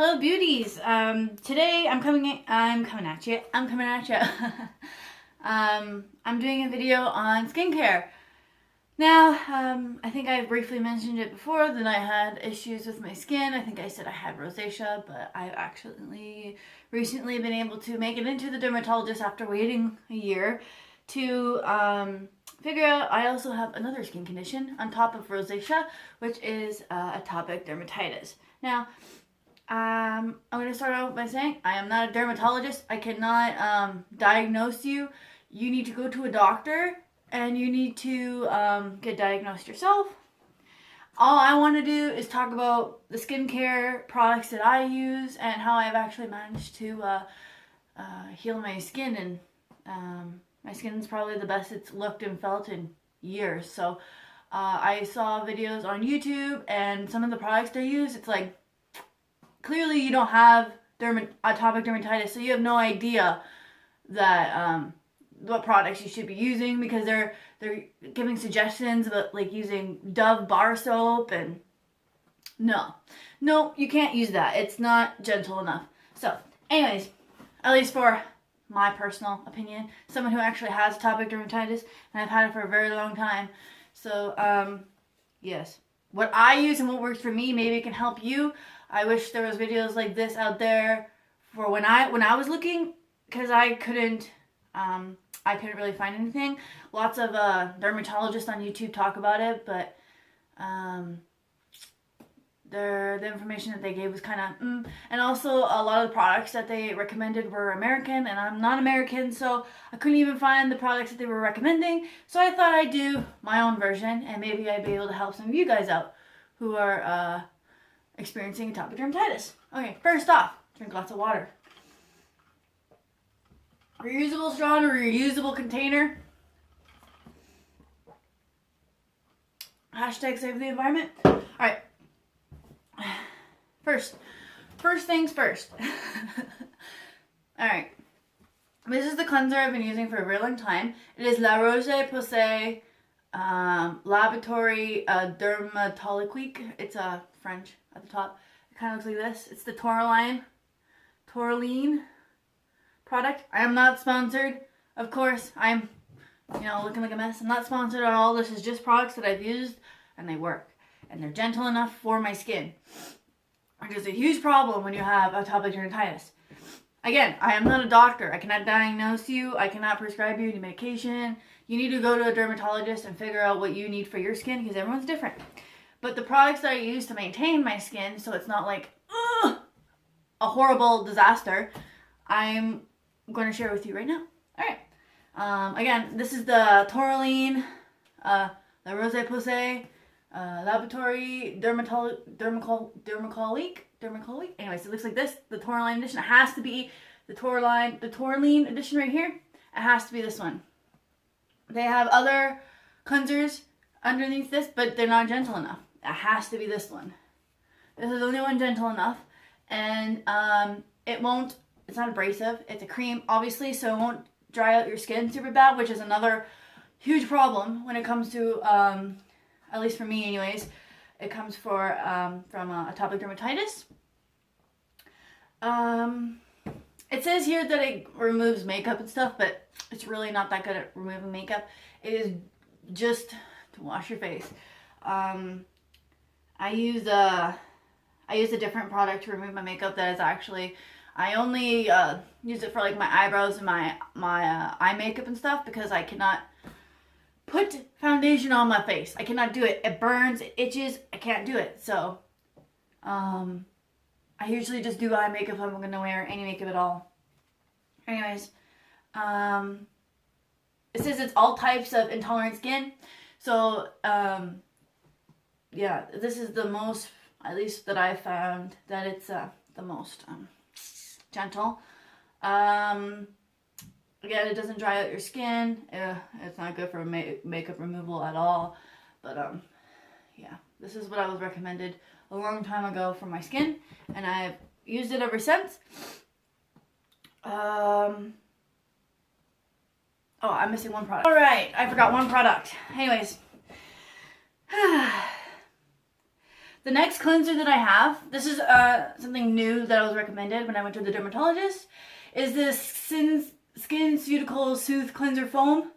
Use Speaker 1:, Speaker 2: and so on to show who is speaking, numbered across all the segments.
Speaker 1: Hello, beauties. Today I'm coming at you. I'm doing a video on skincare. Now, I think I briefly mentioned it before that I had issues with my skin. I think I said I had rosacea, but I've actually recently been able to make it into the dermatologist after waiting a year to figure out I also have another skin condition on top of rosacea, which is atopic dermatitis. Now, I'm going to start out by saying I am not a dermatologist. I cannot diagnose you. You need to go to a doctor and you need to get diagnosed yourself. All I want to do is talk about the skincare products that I use and how I've actually managed to heal my skin. And my skin's probably the best it's looked and felt in years. So I saw videos on YouTube and some of the products they use, it's like, clearly you don't have atopic dermatitis, so you have no idea that what products you should be using, because they're giving suggestions about like using Dove bar soap, and no, you can't use that. It's not gentle enough. So anyways, at least for my personal opinion, someone who actually has atopic dermatitis, and I've had it for a very long time. So yes, what I use and what works for me maybe can help you. I wish there was videos like this out there for when I was looking, because I couldn't really find anything. Lots of dermatologists on YouTube talk about it, but the information that they gave was kind of and also a lot of the products that they recommended were American, and I'm not American, so I couldn't even find the products that they were recommending. So I thought I'd do my own version, and maybe I'd be able to help some of you guys out who are experiencing atopic dermatitis. Okay, first off, drink lots of water. Reusable straw or reusable container. Hashtag save the environment. Alright. First things first. Alright. This is the cleanser I've been using for a very long time. It is La Roche-Posay Laboratory Dermatologique. It's French at the top. It kind of looks like this. It's the Tourmaline product. I am not sponsored. Of course, I'm, looking like a mess. I'm not sponsored at all. This is just products that I've used and they work. And they're gentle enough for my skin. Which is a huge problem when you have atopic dermatitis. Again, I am not a doctor. I cannot diagnose you. I cannot prescribe you any medication. You need to go to a dermatologist and figure out what you need for your skin, because everyone's different. But the products that I use to maintain my skin, so it's not like a horrible disaster, I'm going to share with you right now. Alright. Again, this is the Tourmaline, La Roche-Posay Laboratory Dermatologique. Anyways, it looks like this. The Tourmaline edition. It has to be the Tourmaline edition right here. It has to be this one. They have other cleansers underneath this, but they're not gentle enough. It has to be this one. This is the only one gentle enough, and it's not abrasive. It's a cream, obviously, so it won't dry out your skin super bad, which is another huge problem when it comes to, at least for me anyways, it comes from atopic dermatitis. It says here that it removes makeup and stuff, but it's really not that good at removing makeup. It is just to wash your face. I use a different product to remove my makeup that is actually, I only use it for like my eyebrows and my eye makeup and stuff, because I cannot put foundation on my face. I cannot do it. It burns, it itches, I can't do it. So I usually just do eye makeup if I'm going to wear any makeup at all. Anyways, it says it's all types of intolerant skin. So yeah, this is the most, at least that I found, that it's the most gentle. Again, it doesn't dry out your skin. It's not good for makeup removal at all. But yeah, this is what I was recommended a long time ago for my skin, and I've used it ever since. Oh, I'm missing one product. Alright, I forgot one product. Anyways. The next cleanser that I have, this is something new that I was recommended when I went to the dermatologist, is this Skin Cuticle Soothe Cleanser Foam.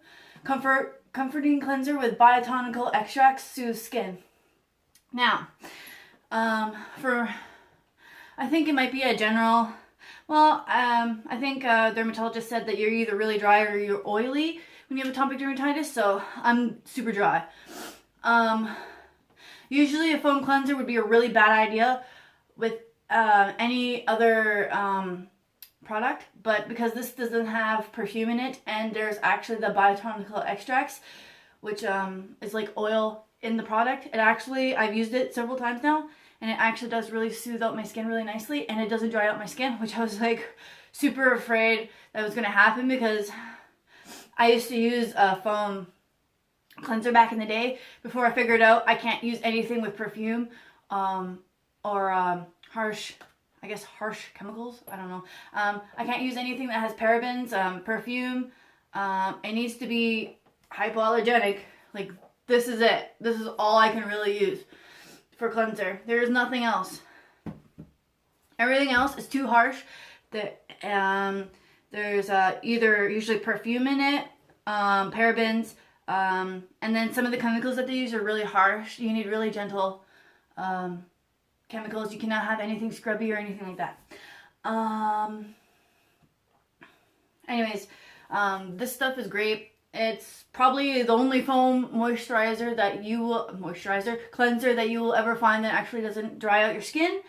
Speaker 1: Comforting cleanser with biotonical extracts soothe skin. Now, I think it might be a general, I think a dermatologist said that you're either really dry or you're oily when you have atopic dermatitis, so I'm super dry. Usually a foam cleanser would be a really bad idea with any other product, but because this doesn't have perfume in it and there's actually the biotonical extracts, which is like oil in the product, I've used it several times now, and it actually does really soothe out my skin really nicely, and it doesn't dry out my skin, which I was like super afraid that was going to happen, because I used to use a foam cleanser back in the day before I figured out I can't use anything with perfume or harsh chemicals. I don't know. I can't use anything that has parabens, perfume. It needs to be hypoallergenic. Like, this is it. This is all I can really use for cleanser. There is nothing else. Everything else is too harsh. There's either usually perfume in it, parabens, and then some of the chemicals that they use are really harsh. You need really gentle chemicals. You cannot have anything scrubby or anything like that. Anyways, this stuff is great. It's probably the only foam cleanser that you will ever find that actually doesn't dry out your skin.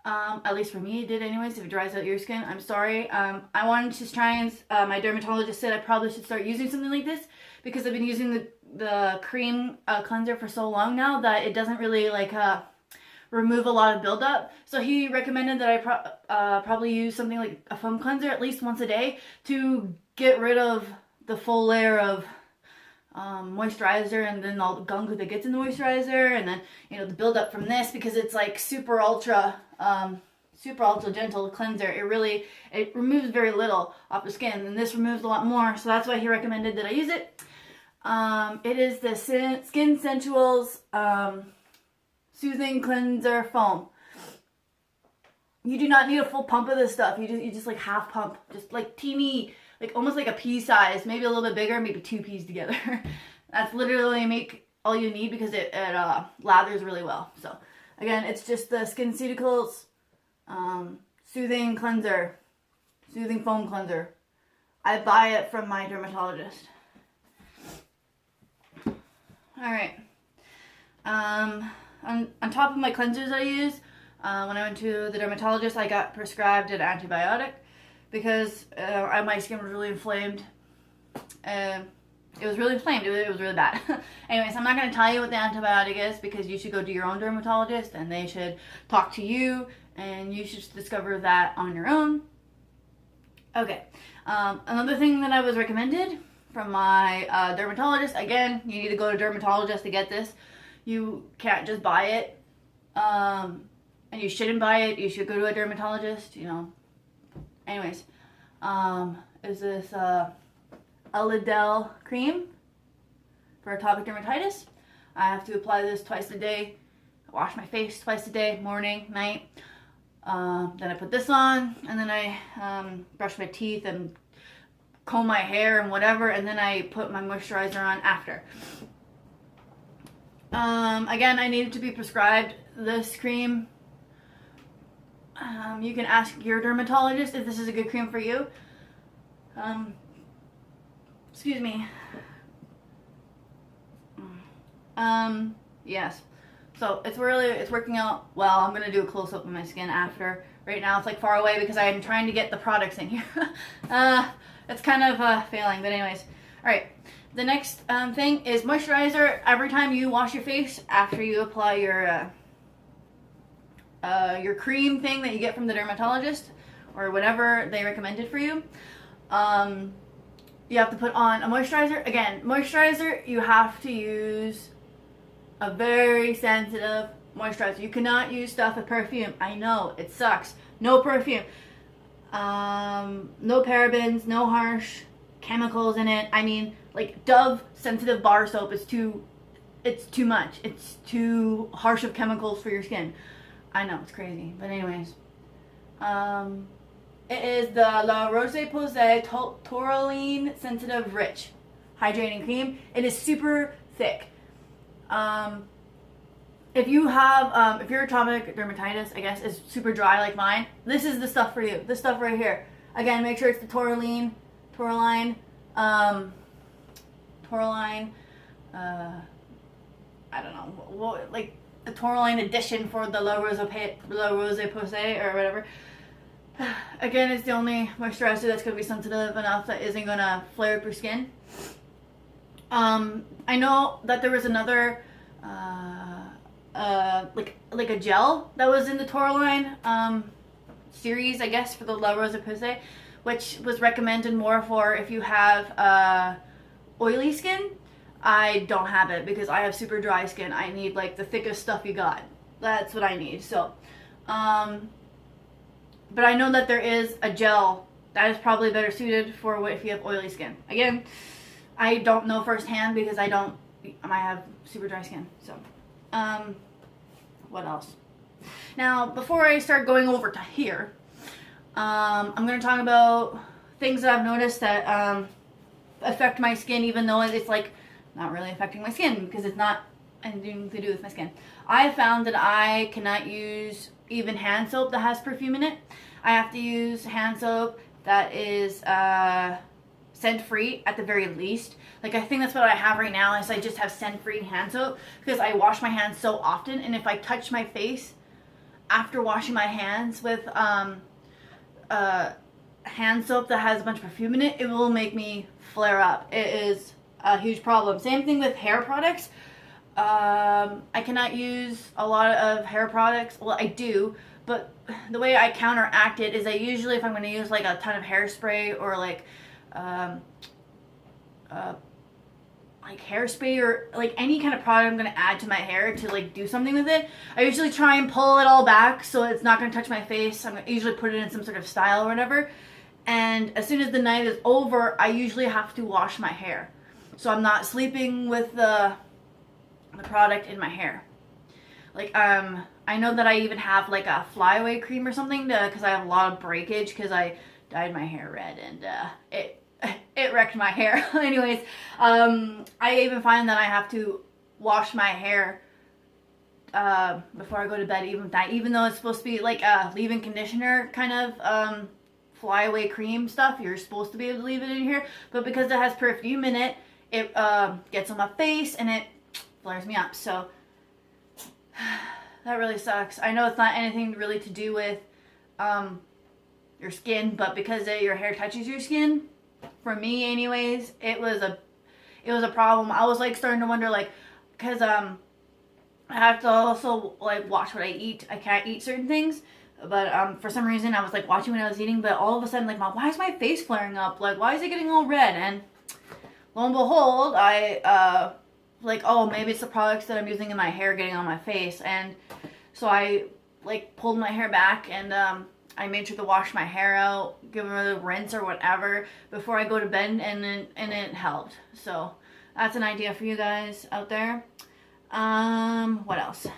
Speaker 1: At least for me it did anyways. If it dries out your skin, I'm sorry. I wanted to try and my dermatologist said I probably should start using something like this, because I've been using the cream cleanser for so long now that it doesn't really like remove a lot of buildup. So he recommended that I probably use something like a foam cleanser at least once a day to get rid of the full layer of moisturizer, and then all the gunk that gets in the moisturizer, and then, you know, the buildup from this, because it's like super ultra gentle cleanser. It removes very little off the skin, and this removes a lot more, so that's why he recommended that I use it. It is the Skin Sensuals Soothing Cleanser Foam. You do not need a full pump of this stuff. You just like half pump, just like teeny, like almost like a pea size, maybe a little bit bigger, maybe 2 peas together. That's literally all you need, because it lathers really well. So again, it's just the Skin Cuticles Soothing Cleanser, Soothing Foam Cleanser. I buy it from my dermatologist. Alright. On top of my cleansers I use, when I went to the dermatologist, I got prescribed an antibiotic, because my skin was really inflamed. It was really inflamed. It was really bad. Anyways, I'm not going to tell you what the antibiotic is, because you should go to your own dermatologist and they should talk to you, and you should discover that on your own. Okay. Another thing that I was recommended from my dermatologist, again, you need to go to a dermatologist to get this. You can't just buy it. And you shouldn't buy it. You should go to a dermatologist, you know. Anyways, is this Elidel cream for atopic dermatitis. I have to apply this twice a day. I wash my face twice a day, morning, night. Then I put this on, and then I brush my teeth and comb my hair and whatever, and then I put my moisturizer on after. Again, I needed to be prescribed this cream. You can ask your dermatologist if this is a good cream for you. Excuse me. Yes. So it's working out well. I'm gonna do a close-up of my skin after. Right now it's like far away because I'm trying to get the products in here. It's kind of failing, but anyways. Alright, the next thing is moisturizer. Every time you wash your face, after you apply your cream thing that you get from the dermatologist, or whatever they recommended for you, you have to put on a moisturizer. Again, moisturizer, you have to use a very sensitive moisturizer. You cannot use stuff with perfume. I know, it sucks. No perfume. No parabens, no harsh chemicals in it. I mean, like Dove sensitive bar soap is it's too much. It's too harsh of chemicals for your skin. I know, it's crazy. But anyways, it is the La Roche-Posay Taurine Sensitive Rich Hydrating Cream. It is super thick. If you have, if your atopic dermatitis, I guess, is super dry like mine, this is the stuff for you. This stuff right here. Again, make sure it's the Taurine, I don't know, what, like the Taurine edition for the La Roche-Posay or whatever. Again, it's the only moisturizer that's going to be sensitive enough that isn't going to flare up your skin. I know that there was another, like a gel that was in the Taurine series, I guess, for the La Roche-Posay, which was recommended more for if you have oily skin. I don't have it because I have super dry skin. I need like the thickest stuff you got. That's what I need. So, but I know that there is a gel that is probably better suited for if you have oily skin. Again, I don't know firsthand because I have super dry skin. So, what else? Now, before I start going over to here, I'm going to talk about things that I've noticed that affect my skin, even though it's like not really affecting my skin because it's not anything to do with my skin. I found that I cannot use even hand soap that has perfume in it. I have to use hand soap that is scent-free at the very least. Like, I think that's what I have right now is I just have scent-free hand soap because I wash my hands so often, and if I touch my face after washing my hands with hand soap that has a bunch of perfume in it, it will make me flare up. It is a huge problem. Same thing with hair products. I cannot use a lot of hair products. Well, I do, but the way I counteract it is I usually, if I'm going to use like a ton of hairspray or like hairspray or like any kind of product I'm going to add to my hair to like do something with it, I usually try and pull it all back so it's not going to touch my face. I usually put it in some sort of style or whatever. And as soon as the night is over, I usually have to wash my hair. So I'm not sleeping with the product in my hair. Like, I know that I even have like a flyaway cream or something because I have a lot of breakage because I dyed my hair red and it wrecked my hair. Anyways, I even find that I have to wash my hair before I go to bed, even though it's supposed to be like a leave-in conditioner kind of flyaway cream stuff. You're supposed to be able to leave it in here, but because it has perfume in it, it gets on my face and it flares me up. So that really sucks. I know it's not anything really to do with your skin, but because your hair touches your skin, for me anyways, it was a problem. I was like starting to wonder, like, because I have to also like watch what I eat. I can't eat certain things, but for some reason I was like watching what I was eating, but all of a sudden, like, why is my face flaring up? Like, why is it getting all red? And lo and behold, I like, oh, maybe it's the products that I'm using in my hair getting on my face. And so I like pulled my hair back and I made sure to wash my hair out, give it a rinse or whatever before I go to bed, and it helped. So that's an idea for you guys out there. What else?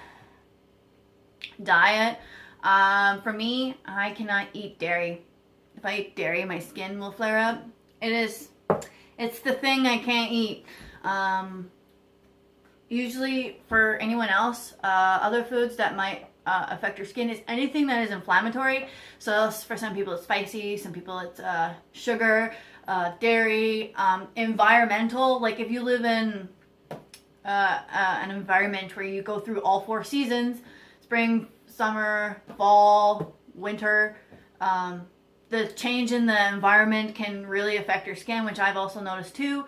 Speaker 1: Diet. For me, I cannot eat dairy. If I eat dairy, my skin will flare up. It's the thing I can't eat. Usually for anyone else, other foods that might affect your skin is anything that is inflammatory. So for some people it's spicy, some people it's sugar, dairy, environmental. Like if you live in an environment where you go through all 4 seasons, spring, summer, fall, winter, the change in the environment can really affect your skin, which I've also noticed too.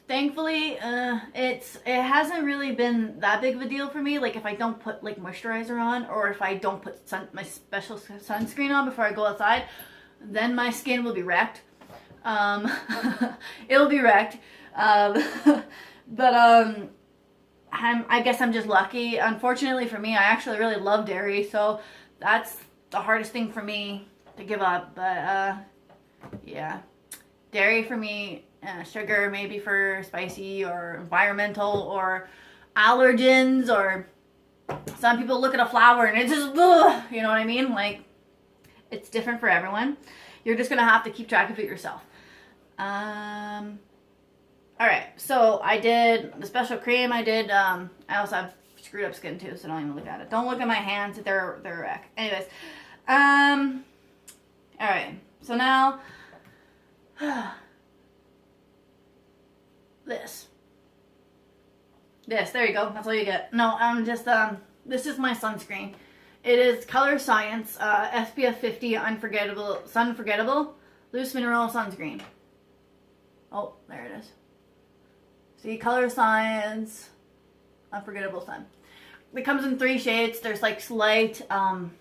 Speaker 1: Thankfully, it hasn't really been that big of a deal for me. Like if I don't put like moisturizer on, or if I don't put my special sunscreen on before I go outside, then my skin will be wrecked. It'll be wrecked. But I guess I'm just lucky. Unfortunately for me, I actually really love dairy, so that's the hardest thing for me to give up. But yeah, dairy for me sugar, maybe for spicy or environmental or allergens, or some people look at a flower and it's just, ugh, you know what I mean? Like, it's different for everyone. You're just gonna have to keep track of it yourself. Alright, so I did the special cream. I also have screwed up skin too, so don't even look at it. Don't look at my hands, they're a wreck. Anyways, alright, so now, this, there you go, that's all you get. No, this is my sunscreen. It is Color Science, SPF 50 Sunforgettable Loose Mineral Sunscreen. Oh, there it is. See, Color Science, Unforgettable Sun. It comes in 3 shades. There's like light,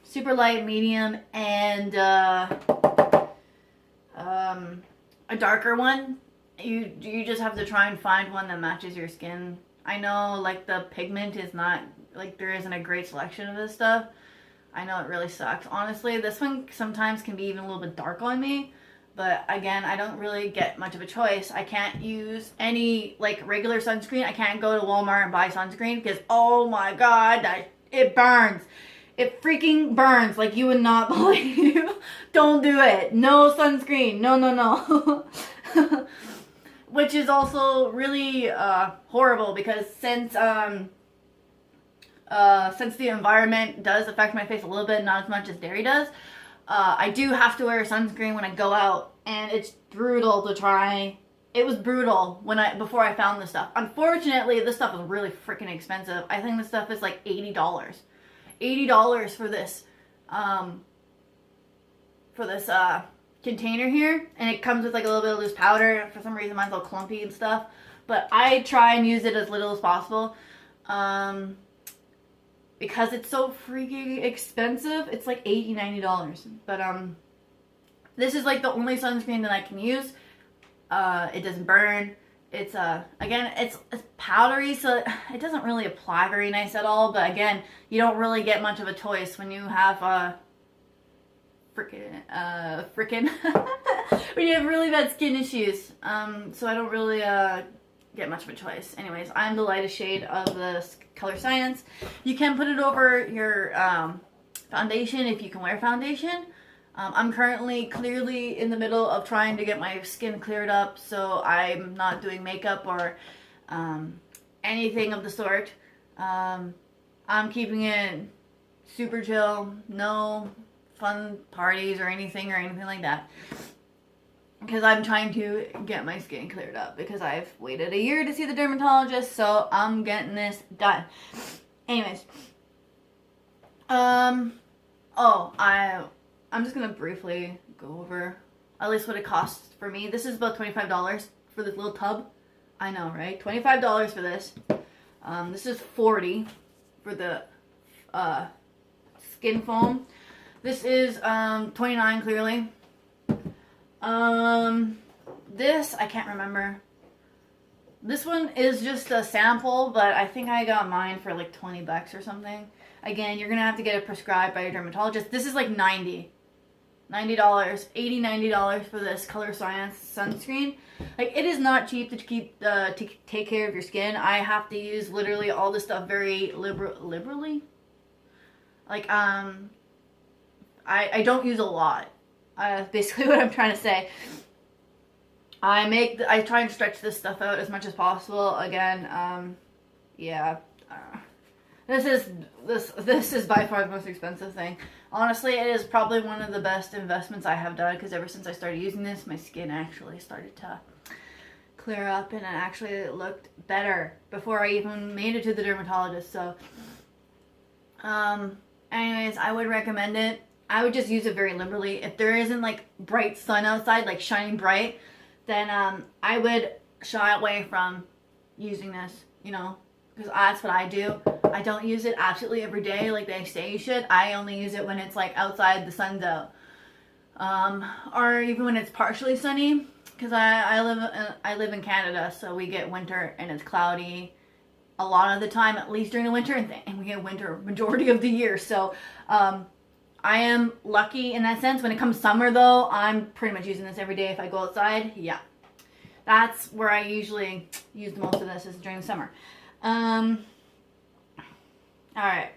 Speaker 1: super light, medium, and a darker one. You just have to try and find one that matches your skin. I know, like, the pigment is not, like, there isn't a great selection of this stuff. I know it really sucks. Honestly, this one sometimes can be even a little bit dark on me. But again, I don't really get much of a choice. I can't use any, like, regular sunscreen. I can't go to Walmart and buy sunscreen because, oh my god, it burns. It freaking burns like you would not believe. Don't do it. No sunscreen. No, no, no. Which is also really horrible because since the environment does affect my face a little bit, not as much as dairy does, I do have to wear sunscreen when I go out, and it's brutal to try. It was brutal before I found this stuff. Unfortunately, this stuff is really freaking expensive. I think this stuff is like $80. $80 for this container here, and it comes with like a little bit of loose powder. For some reason mine's all clumpy and stuff, but I try and use it as little as possible because it's so freaking expensive. It's like $80-$90, but this is like the only sunscreen that I can use. It doesn't burn. It's again, it's powdery, so it doesn't really apply very nice at all, but again, you don't really get much of a choice when you have when you have really bad skin issues. So I don't really get much of a choice. Anyways, I'm the lightest shade of the Color Science. You can put it over your foundation if you can wear foundation. I'm currently clearly in the middle of trying to get my skin cleared up, so I'm not doing makeup or anything of the sort. I'm keeping it super chill, no fun parties or anything like that, because I'm trying to get my skin cleared up because I've waited a year to see the dermatologist, so I'm getting this done. Anyways, I'm just gonna briefly go over at least what it costs for me. This is about $25 for this little tub. I know, right? $25 for this. This is $40 for the skin foam. This is $29 clearly. This I can't remember. This one is just a sample, but I think I got mine for like $20 or something. Again, you're gonna have to get it prescribed by your dermatologist. This is like $90, $90 for this Color Science sunscreen. Like, it is not cheap to take care of your skin. I have to use literally all this stuff very liberally. Like, I don't use a lot. Basically what I'm trying to say. I try and stretch this stuff out as much as possible. Again, yeah. This is by far the most expensive thing. Honestly, it is probably one of the best investments I have done, because ever since I started using this, my skin actually started to clear up, and it actually looked better before I even made it to the dermatologist. So, anyways, I would recommend it. I would just use it very liberally. If there isn't like bright sun outside, like shining bright, then I would shy away from using this, you know, because that's what I do. I don't use it absolutely every day like they say you should. I only use it when it's like outside, the sun's out, or even when it's partially sunny, because I live in Canada, so we get winter and it's cloudy a lot of the time, at least during the winter, and we get winter majority of the year. So I am lucky in that sense. When it comes summer though, I'm pretty much using this every day if I go outside. Yeah. That's where I usually use the most of this, is during the summer. All right.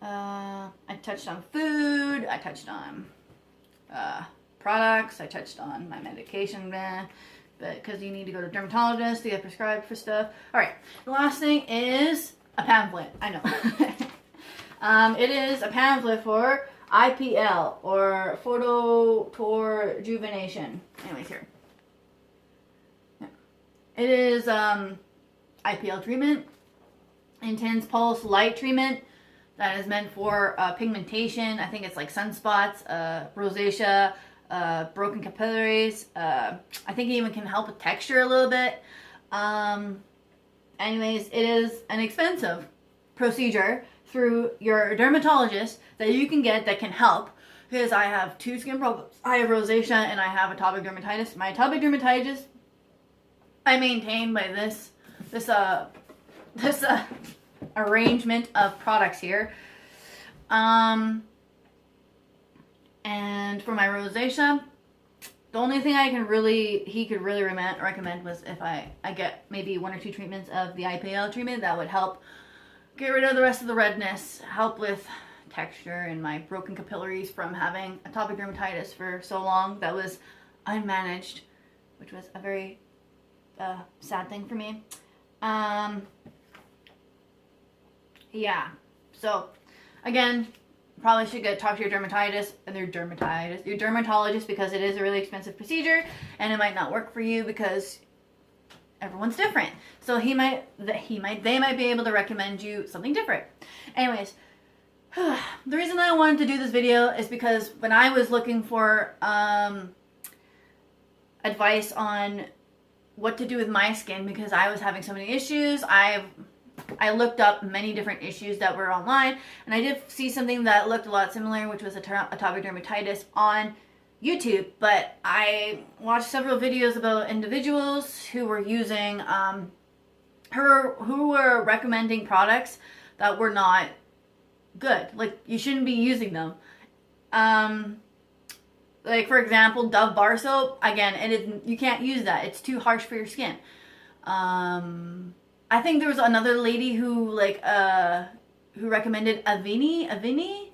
Speaker 1: I touched on food. I touched on products. I touched on my medication, but because you need to go to a dermatologist to get prescribed for stuff. All right. The last thing is a pamphlet. I know. It is a pamphlet for IPL, or photorejuvenation. Anyways, here. It is IPL treatment, intense pulse light treatment that is meant for pigmentation. I think it's like sunspots, rosacea, broken capillaries. I think it even can help with texture a little bit. Anyways, it is an expensive procedure through your dermatologist that you can get that can help, because I have 2 skin problems. I have rosacea and I have atopic dermatitis. My atopic dermatitis I maintain by this arrangement of products here. And for my rosacea, the only thing he could really recommend was if I get maybe 1 or 2 treatments of the IPL treatment that would help get rid of the rest of the redness, help with texture and my broken capillaries from having atopic dermatitis for so long that was unmanaged, which was a very sad thing for me. Yeah, so again, probably should talk to your dermatologist, because it is a really expensive procedure and it might not work for you because everyone's different. So they might be able to recommend you something different. Anyways, the reason I wanted to do this video is because when I was looking for advice on what to do with my skin, because I was having so many issues, I looked up many different issues that were online, and I did see something that looked a lot similar, which was atopic dermatitis on YouTube. But I watched several videos about individuals who were using, who were recommending products that were not good. Like, you shouldn't be using them. Like, for example, Dove bar soap. Again, you can't use that. It's too harsh for your skin. I think there was another lady who recommended Avene, Avene,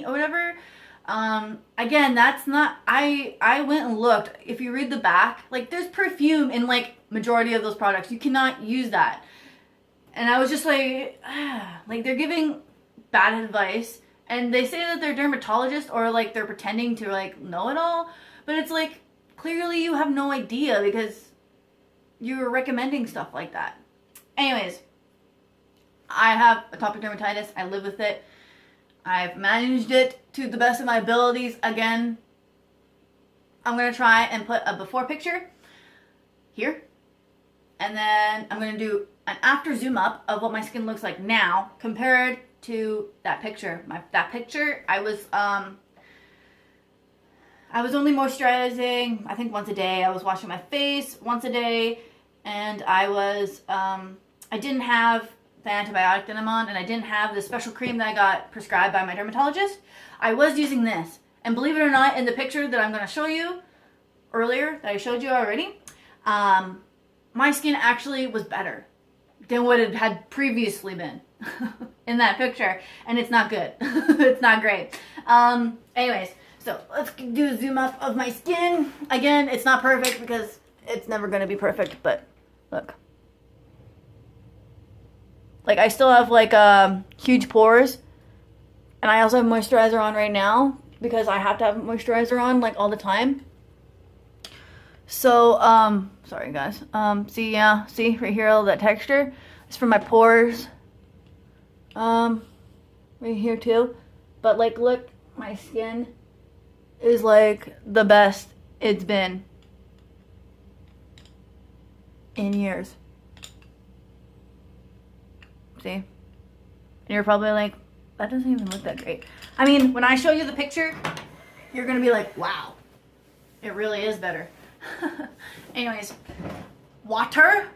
Speaker 1: or whatever. Again, that's not, I went and looked. If you read the back, like, there's perfume in, like, majority of those products. You cannot use that. And I was just like, like, they're giving bad advice, and they say that they're dermatologists, or like they're pretending to like know it all, but it's like, clearly you have no idea because you're recommending stuff like that. Anyways, I have atopic dermatitis. I live with it. I've managed it to the best of my abilities. Again, I'm going to try and put a before picture here, and then I'm going to do an after zoom up of what my skin looks like now compared to that picture. That picture, I was only moisturizing, I think, once a day. I was washing my face once a day, and I didn't have the antibiotic that I'm on, and I didn't have the special cream that I got prescribed by my dermatologist. I was using this, and believe it or not, in the picture that I'm going to show you earlier, that I showed you already, my skin actually was better than what it had previously been in that picture, and it's not good. It's not great. Anyways, so let's do a zoom up of my skin. Again, it's not perfect because it's never going to be perfect, but look. Like, I still have like huge pores, and I also have moisturizer on right now because I have to have moisturizer on like all the time. So, sorry guys. See right here, all that texture. It's from my pores. Right here too. But like, look, my skin is like the best it's been in years. See? And you're probably like, that doesn't even look that great. I mean, when I show you the picture, you're gonna be like, wow, it really is better. Anyways, water.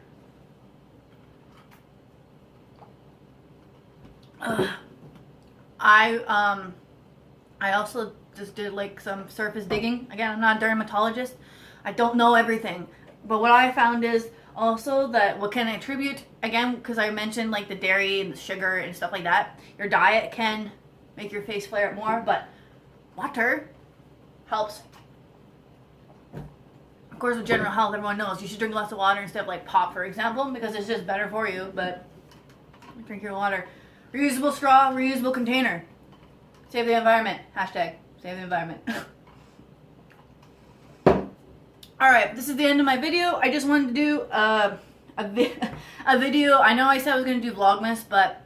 Speaker 1: I also just did like some surface digging. Again, I'm not a dermatologist. I don't know everything. But what I found is also that what can attribute, again, because I mentioned like the dairy and the sugar and stuff like that, your diet can make your face flare up more, but water helps. Of course, with general health, everyone knows you should drink lots of water instead of like pop, for example, because it's just better for you, but drink your water. Reusable straw, reusable container. Save the environment. Hashtag save the environment. Alright, this is the end of my video. I just wanted to do a video. I know I said I was going to do Vlogmas, but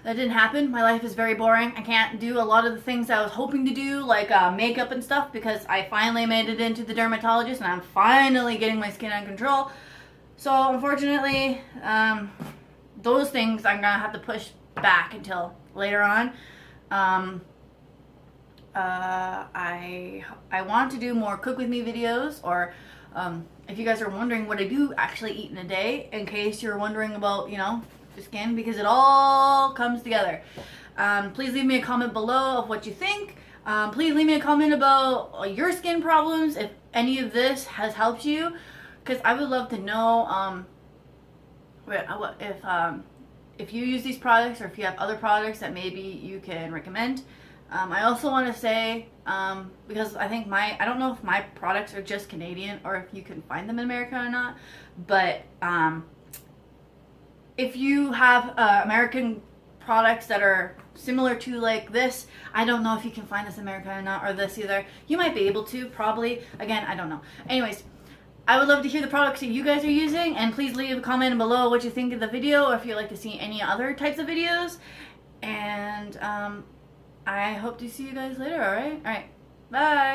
Speaker 1: that didn't happen. My life is very boring. I can't do a lot of the things I was hoping to do, like makeup and stuff, because I finally made it into the dermatologist and I'm finally getting my skin under control. So unfortunately, those things I'm going to have to push back until later on. I want to do more cook with me videos, or if you guys are wondering what I do actually eat in a day, in case you're wondering about, you know, the skin, because it all comes together. Please leave me a comment below of what you think. Please leave me a comment about your skin problems, if any of this has helped you, because I would love to know if you use these products, or if you have other products that maybe you can recommend. I also want to say, because I think I don't know if my products are just Canadian or if you can find them in America or not, but if you have American products that are similar to like this, I don't know if you can find this in America or not, or this either. You might be able to, probably. Again, I don't know. Anyways, I would love to hear the products that you guys are using, and please leave a comment below what you think of the video, or if you'd like to see any other types of videos. And I hope to see you guys later, alright? Alright, bye!